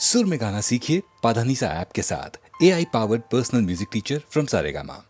सुर में गाना सीखिए पाधानीसा ऐप के साथ। AI powered personal music teacher from Saregama.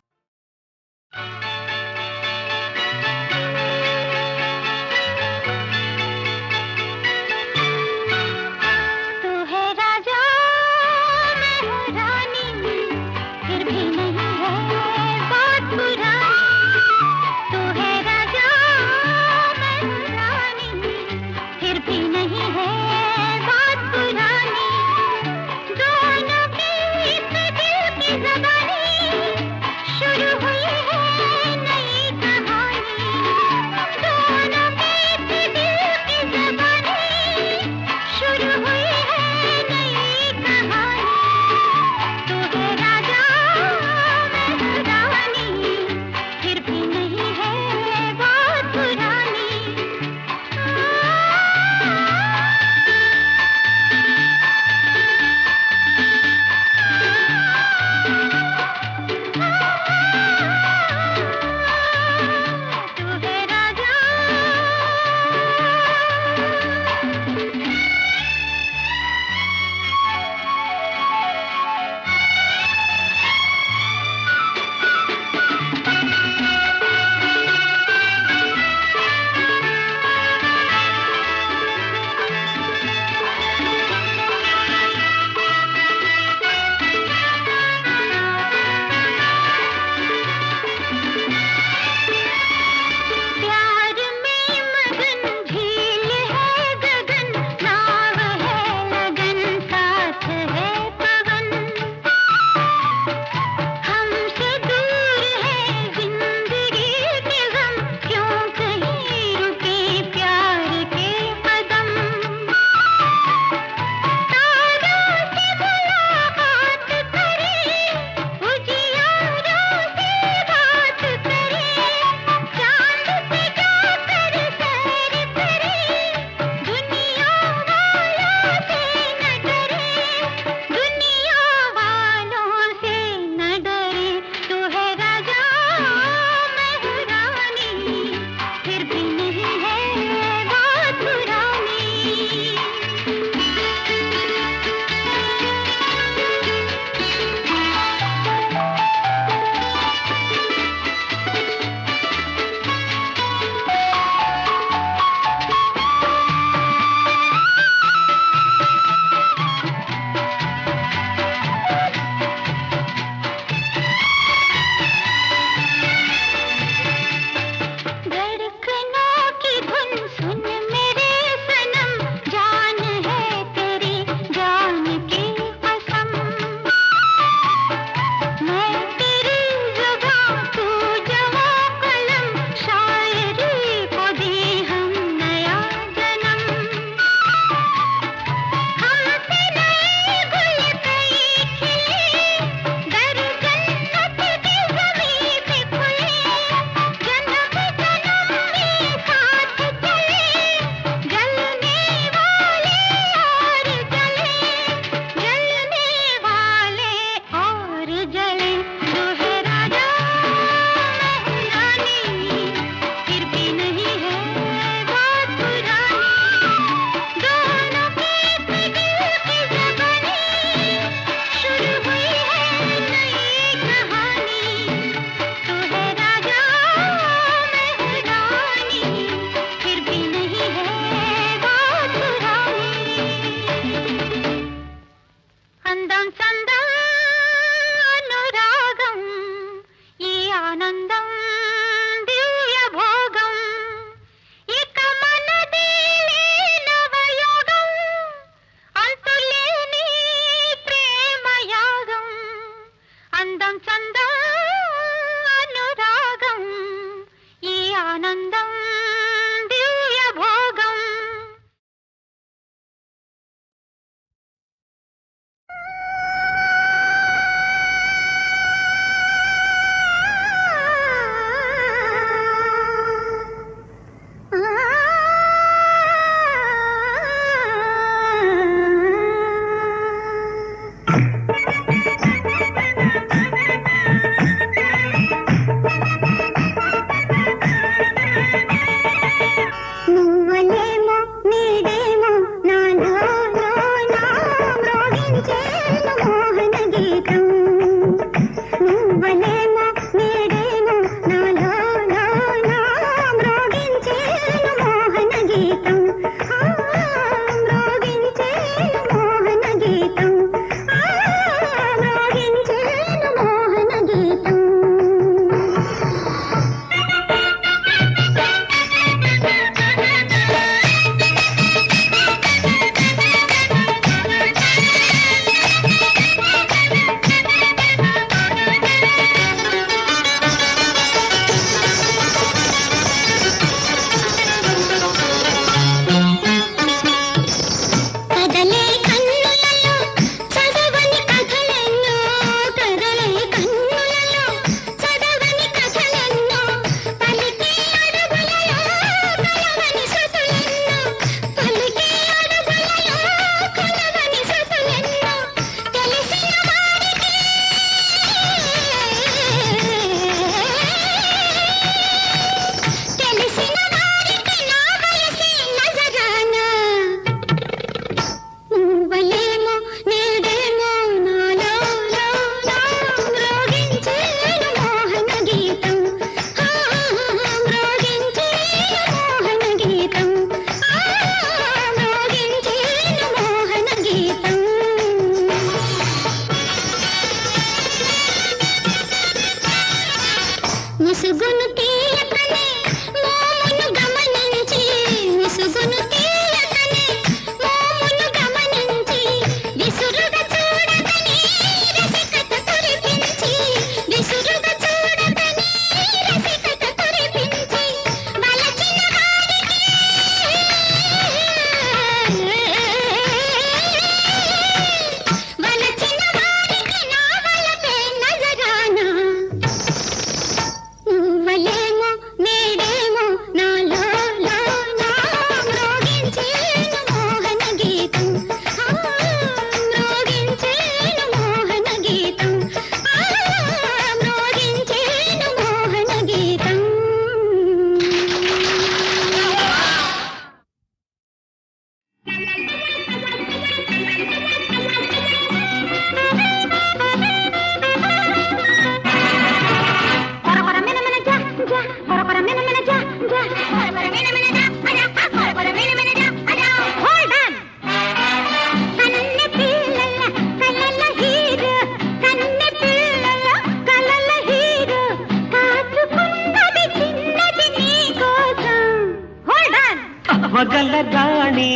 వగల రాణి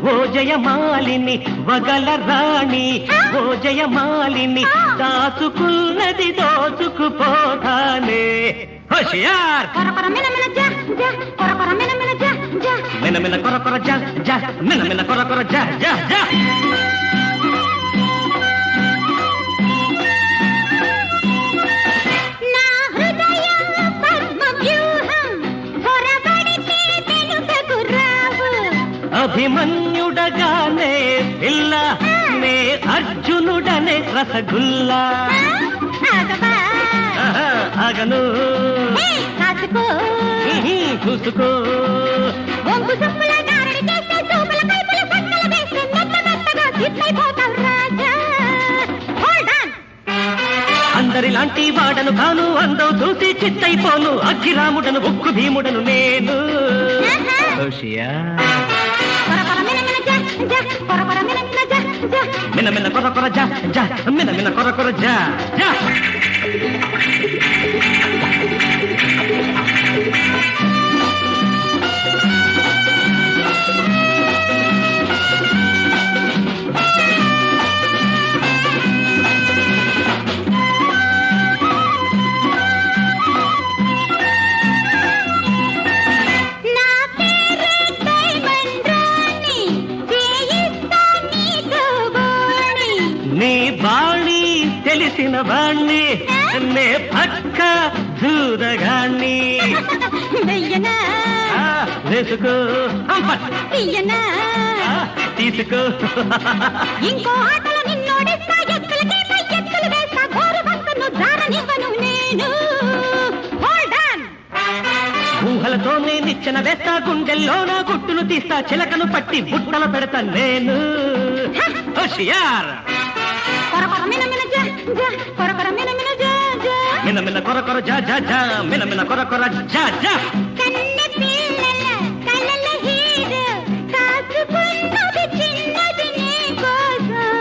ఓ జయమాలిని వగల రాణి ఓ జయమాలిని దాచుకున్నది దోచుకుపోతానే హోషియార్ మిన మిన కొర కొర జా జా మిన మిన కొర కొర జా జా జా అభిమన్యుడగానే పిల్ల నే అర్జునుడనే రసగుల్లా ఆగను చూసుకో అందరిలాంటి వాడను కాను అందం చూసి చిత్తైపోను అగ్గిరాముడను ఉక్కు భీముడను నేను మిన మిన కొర కొర జా జా మిన మిన కొర కొర జా జా తెలిసిన వాణ్ణి నే పక్క చూదగాన్ని వేసుకో తీసుకో ఇంకో ఆటలో నిన్నోడిస్తా ఎత్తులకి పై ఎత్తులు వేస్తా గోరు భక్తును జారనివ్వను నేను ఊహలతో నేనిచ్చిన వేస్తా గుండెల్లో నా గుట్టును తీస్తా చిలకను పట్టి బుట్టలు పెడతా నేను హోషియార్ కొర కొర మిన మిన జా జా కొర కొర మిన మిన జా జా మిన మిన కొర కొర జా జా జా మిన మిన కొర కొర జా జా కన్నె పిల్లల కలల హీరో కాచుకున్నది చిన్నది నీ కోసం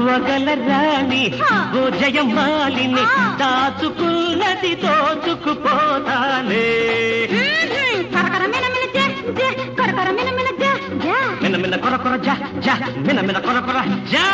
వగల రాణి ఓ జయమాలిని దాచుకున్నది దోచుకుపోతానే కొర కొర మిన మిన జా జా కొర కొర మిన మిన జా జా మిన మిన కొర కొర జా జా మిన మిన కొర కొర జా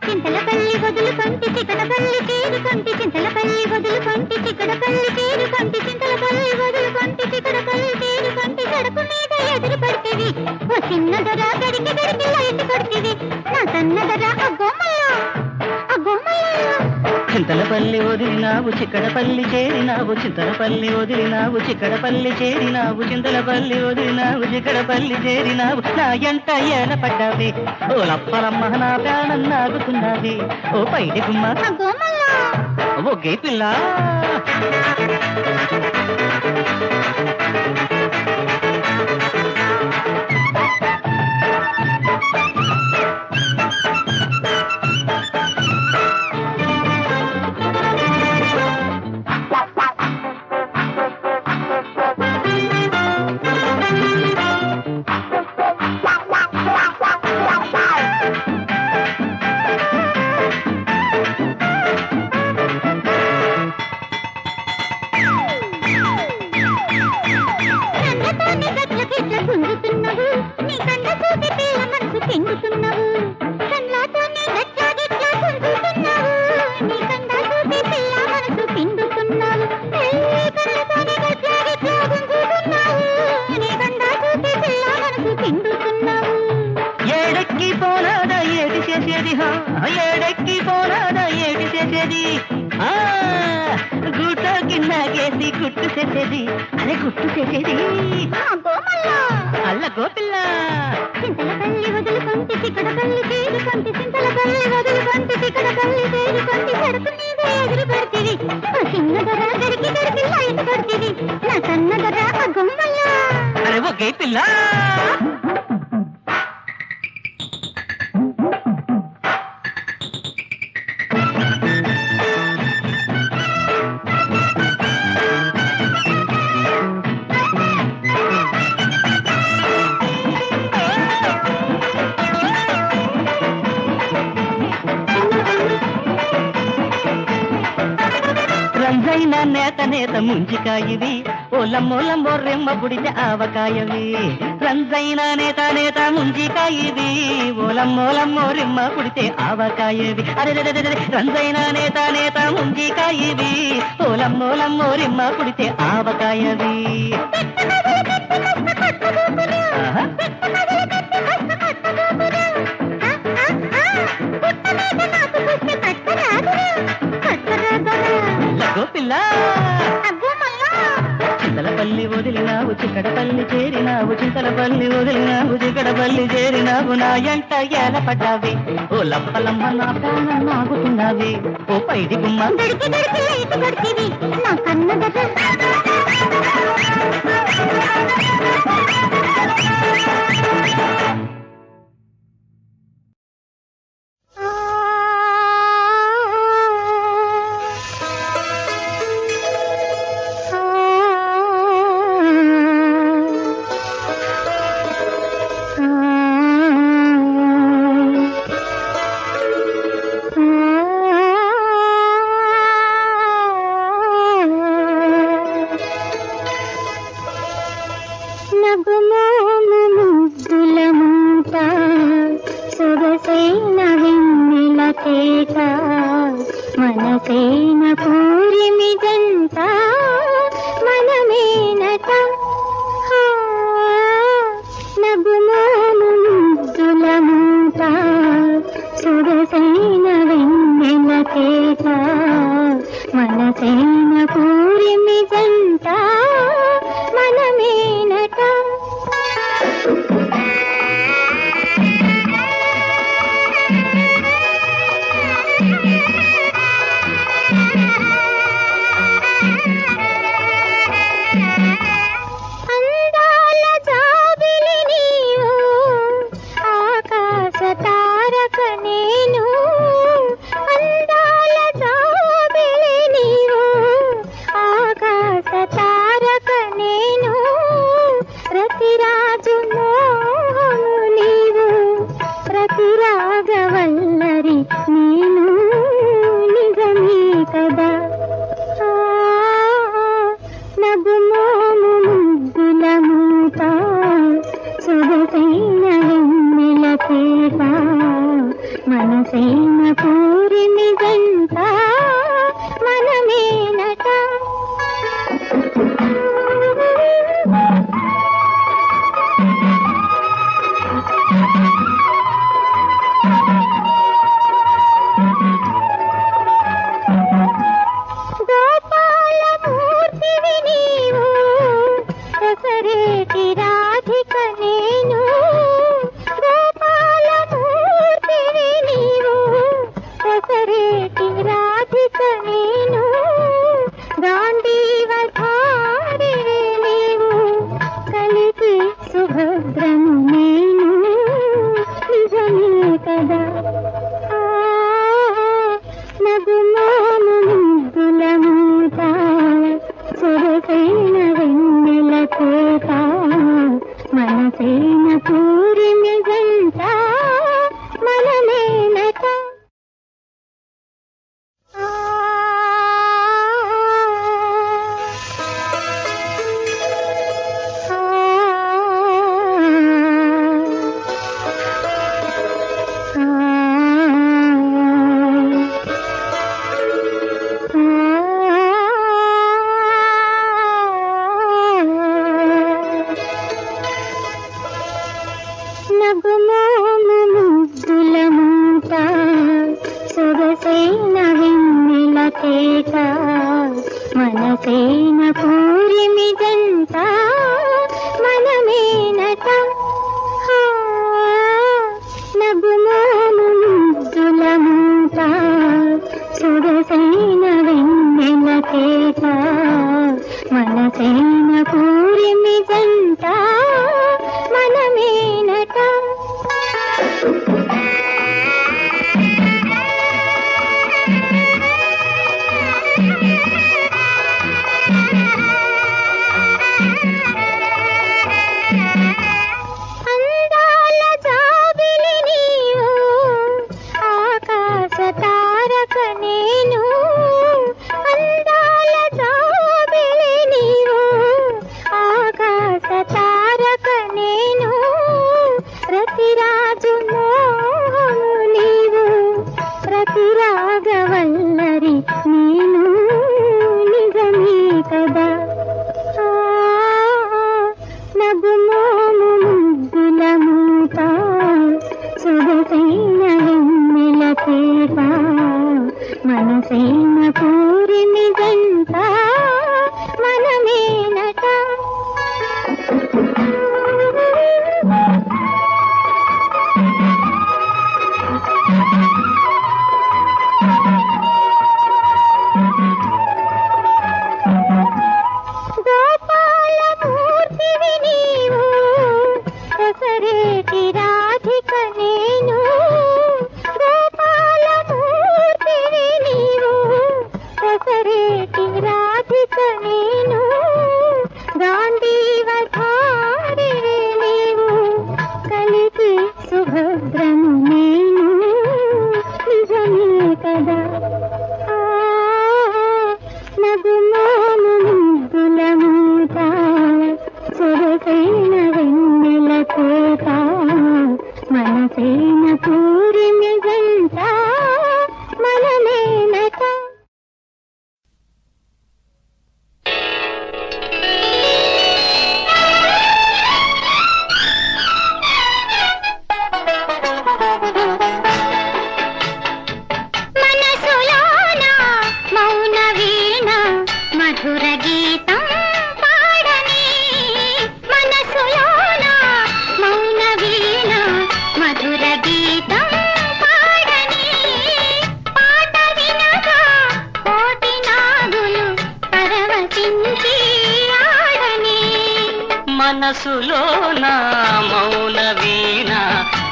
చింతలపల్లి వదులుకొంటి చికటపల్లి చేరుకొంటి చింతలపల్లి వదులుకొంటి చికటపల్లి చేరుకొంటి చింతలపల్లి వదులుకొంటి చికటపల్లి చేరుకొంటి గడప మీద ఎదురు పడితివి ఓ చిన్నదరా గడికి గడికి లైట్ కొడితివి నా సన్నదరా అగ్గోమయ్య చింతలపల్లి వదిలినావు చిక్కడపల్లి చేరినావు చింతలపల్లి వదిలినావు చిక్కడపల్లి చేరినావు చింతలపల్లి వదిలినావు చిక్కడపల్లి చేరినావు నా ఎంట ఏల పడ్డావి ఓ లప్పలమ్మ నా ప్రాణం నాగుతున్నది ఓ పైడి గుమ్మ అగ్గోమయ్య ఓ గే పిల్ల కన్నతోని గట్లకిట్ల గుంజుతున్నవు నీ కన్న చూపి పిల్ల మనసు పిండుతున్నవు కన్నతోని గట్లకిట్ల గుంజుతున్నవు నీ కన్న చూపి పిల్ల మనసు పిండుతున్నవు కన్నతోని గట్లకిట్ల గుంజుతున్నవు నీ కన్న చూపి పిల్ల మనసు పిండుతున్నవు ఏడెక్కి పోరాదా ఏటి చేసేది ఏడెక్కి పోరాదా ఏటి చేసేది గుట్ట కిందకేసి గుట్టు చేసేది అరే గుట్టు చేసేది అల్ల గోపిల్ల చింతలపల్లి వదులుకొంటి చికటపల్లి చేరుకొంటి చింతలపల్లి వదులుకొంటి చికటపల్లి చేరుకొంటి గడప మీద ఎదురు పడితివి ఓ చిన్నదరా గడికి గడికి లైట్ కొడితివి నా సన్నదరా అగ్గోమయ్య అరే ఓ గే పిల్ల రంజైన నేత నేత ముంజికాయవి ఓలమ్మోలమ్మో రెమ్మ పుడితే ఆవకాయవి రంజైన నేత నేత ముంజికాయవి ఓలమ్మోలమ్మో రెమ్మ పుడితే ఆవకాయవి అరే రంజైన నేత నేత ముంజికాయవి ఓలమ్మోలమ్మో రెమ్మ పుడితే ఆవకాయవి ఆహా. లగో పిల్ల చింతలపల్లి వదిలినావు చిక్కడపల్లి చేరినావు చింతలపల్లి వదిలినావు చిక్కడపల్లి చేరినావు నా ఎంట ఏల పడ్డావి ఓ లప్పలమ్మ నా ప్రాణం నాగుతున్నావి ఓ పైడి గుమ్మ గడికి గడికి లైట్ కొడితివి నా కన్నదరా నగుమో మనసేన పూరిమి జంట మనమేనట నగుమోము ముద్దుల మూట సురసైన వెన్నెల కేట మనసేన పూరిమి జంట మనమేనట అందాల జాబిలి నీవు ఆకాశ తారక నేను అందాల జాబిలి నీవు ఆకాశ తారక నేను ప్రతిరాజు మోహము నీవు ప్రతి రాగవల్లరి నేను నిజమే కదా నగుమోము ముద్దుల మూట సుగసైన వెన్నెల పేట మనసైన పూరిమి గంట మనమేనట గోపాలమూర్తివి నీవు దశరేటి రాధిక నేను గోపాలమూర్తివి నీవు దశరేటి రాధిక నేను గాంధీవధారివి నీవు కలికి సుభద్రను నేను నిజమే కదా నగుమోము ముద్దుల మూట సురసైన వెన్నెల కోట మనసైన పూరిమి గంట మనమేనట మనసులోన మౌన వీణ మధుర గీతం పాడని మనసులోన మౌన వీణ మధుర గీతం పాడని పాట వినగా కోటి నాగులు పరవశించి ఆడని మనసులోన మౌన వీణ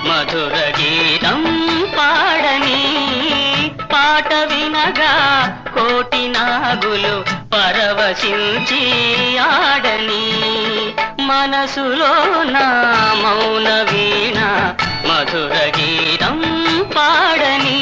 మధుర గీతం పాడని పాట వినగా కోటి నాగులు పరవశించి ఆడని మనసులోన మౌన వీణ మధుర గీతం పాడని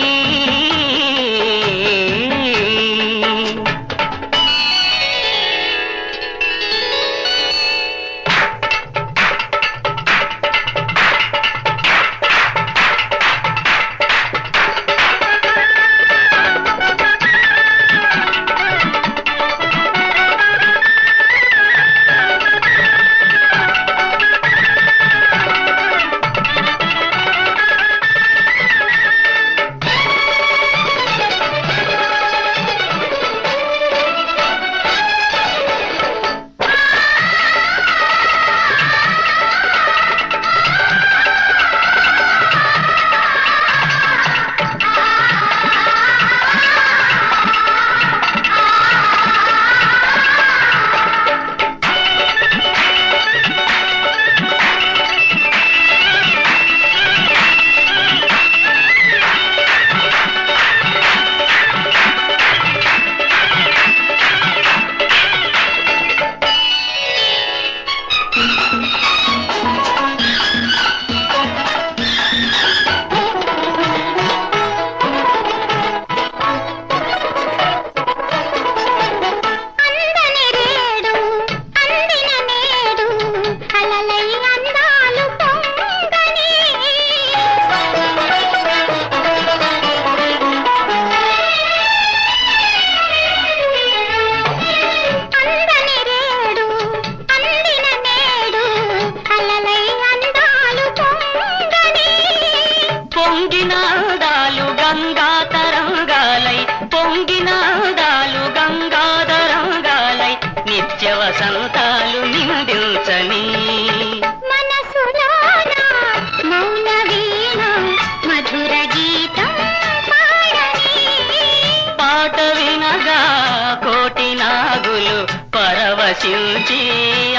పరవశించి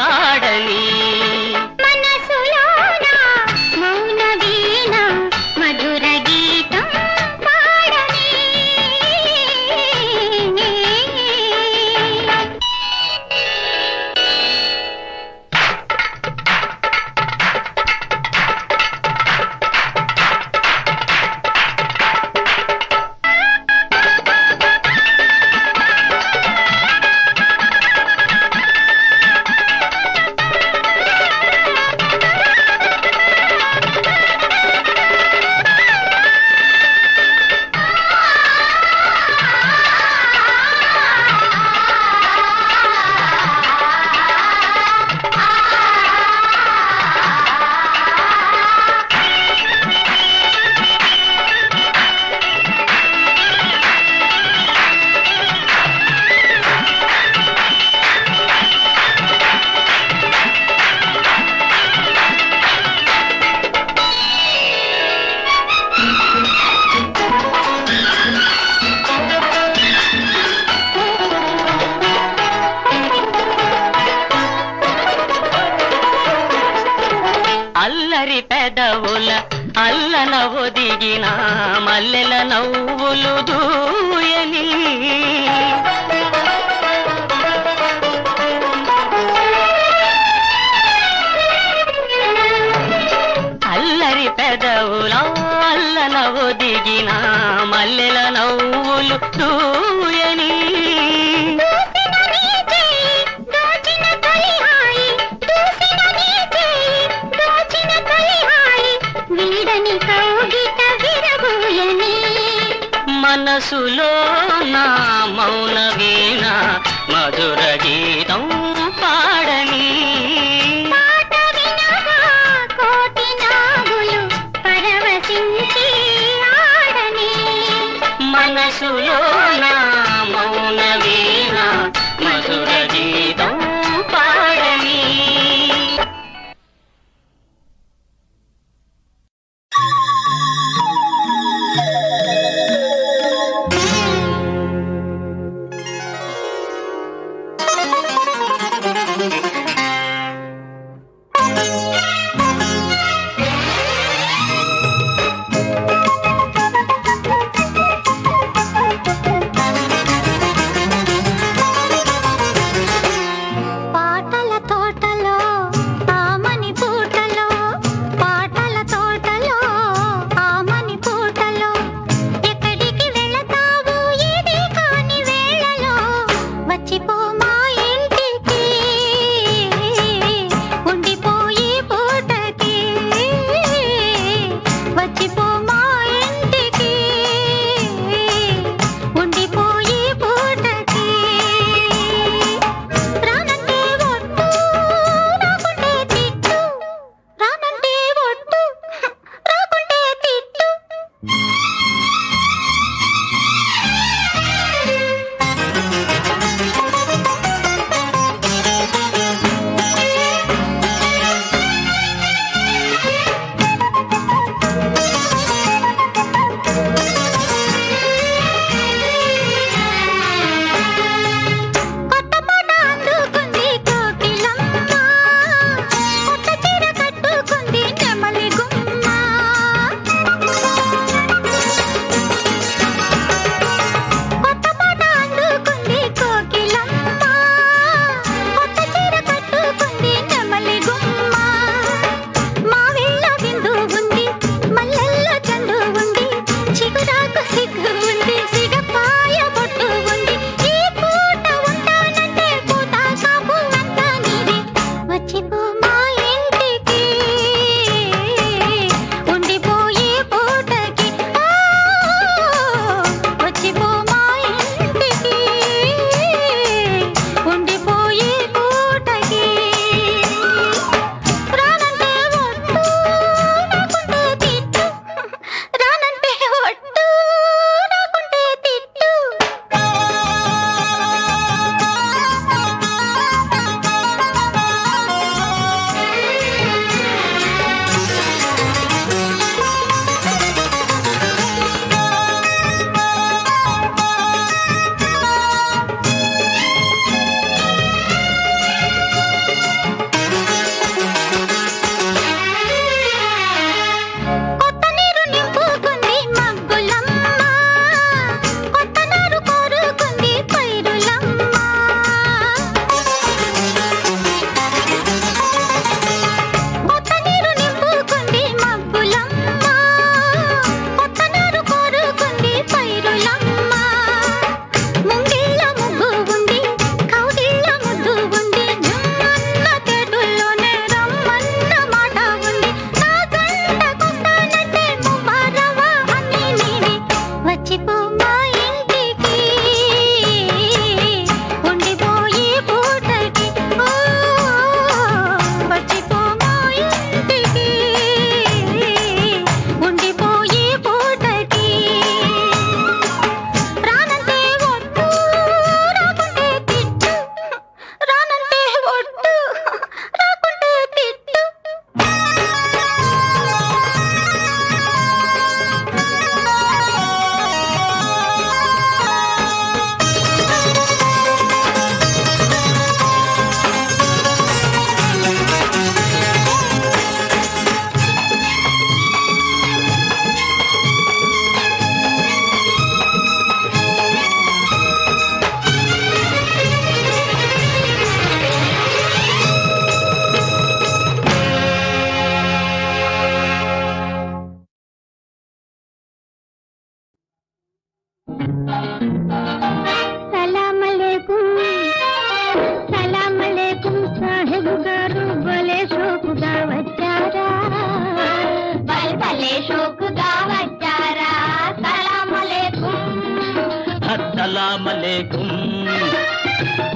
ఆడని మనసులోన మౌన వీణ మధుర గీతం పాడని అల్లరి పెదవుల అల్లన ఒదిగిన మల్లెల నవ్వులు దూయని అల్లరి పెదవుల అల్లన ఒదిగిన మల్లెల నవ్వులు దూయని మనసులో నా మౌన వీణ మధుర గీతం పాడని మనసులో నా మౌన వీణ మధుర గీతం పాడని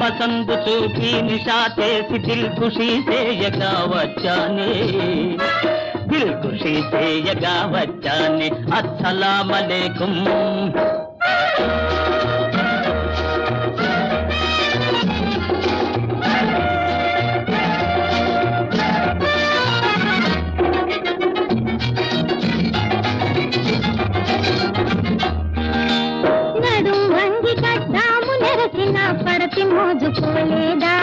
పసందు చూపి నిషా చేసి దిల్ ఖుషీ చేయగా వచ్చానే దిల్ ఖుషీ చేయగా వచ్చానే అస్సలామలేకుం పడతి మోజుకోలేదా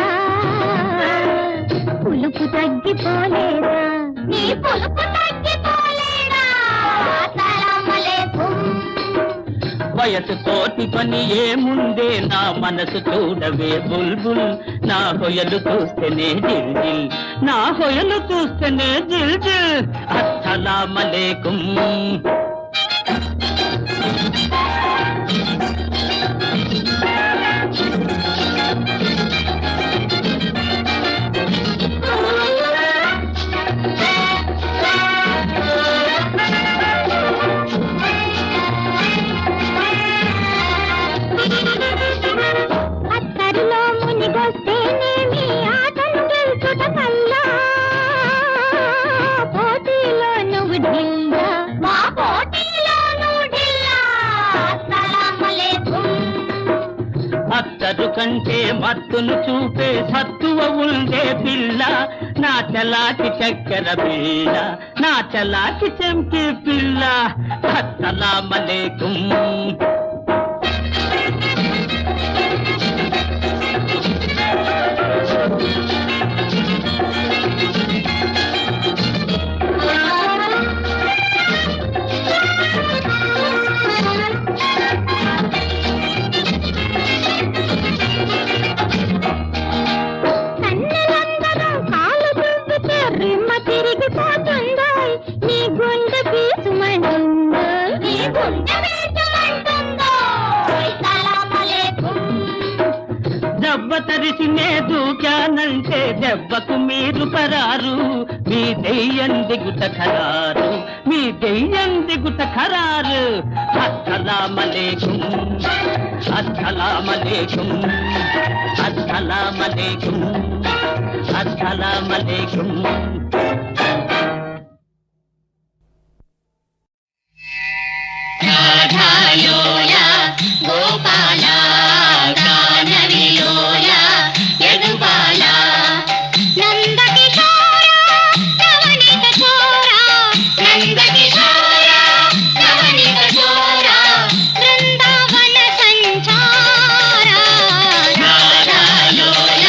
పులుపు తగ్గిపోలేదా నీ పులుపు తగ్గిపోలేదా అస్సలామలేకుం వయసు తోటి పని ఏముందే నా మనసు చూడవే బుల్బుల్ నా హొయలు చూస్తేనే జిల్ జిల్ నా హొయలు చూస్తేనే జిల్ జిల్ అస్సలామలేకుం అత్తరులో మునిగొస్తేనేమి ఆటను గెలుచుట కల్లా పోటీలో నువ్వు ఢిల్లా మా పోటీలో నువ్వు ఢిల్లా అస్సలామలేకుం అత్తరు కంటే మత్తును చూపే సత్తువ ఉండే పిల్ల నా చలాకి చక్కెర పిల్ల నా చలాకి చెంకి పిల్ల అస్సలామలేకుం తిరిగిపోతుందో నీ గుండె పీసుమంటుందో నీ గుండె పీసుమంటుందో అస్సలామలేకుం దెబ్బ తరిసినే దూకానంటే దెబ్బకు మీరు పరారు మీ దెయ్యం దిగుట ఖరారు మీ దెయ్యం దిగుట ఖరారు అస్సలామలేకుం అస్సలామలేకుం అస్సలామలేకుం అస్సలామలేకుం రాధాలోలా గోపాల గానవిలోల యదుబాల నందకిశోర నవనిత చోర నందకిశోర నవనిత చోర బృందావన సంచార రాధాలోల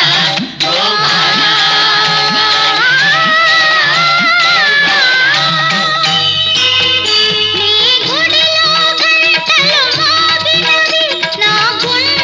గోపాల నీ గుడిలో గంటలు మోగినవి నా గుండె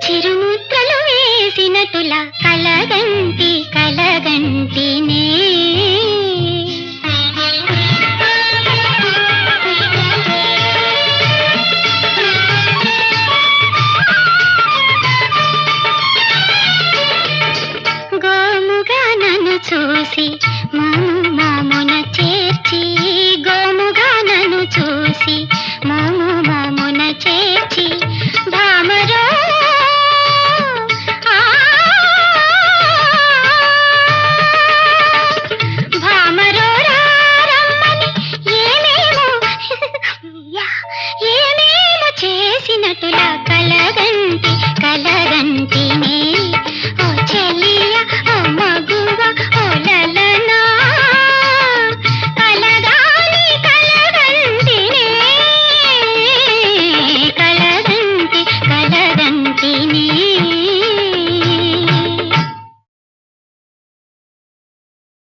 చిరుముద్రలు వేసినటుల కలగంటి కలగంటినే గోముగా నన్ను చూసి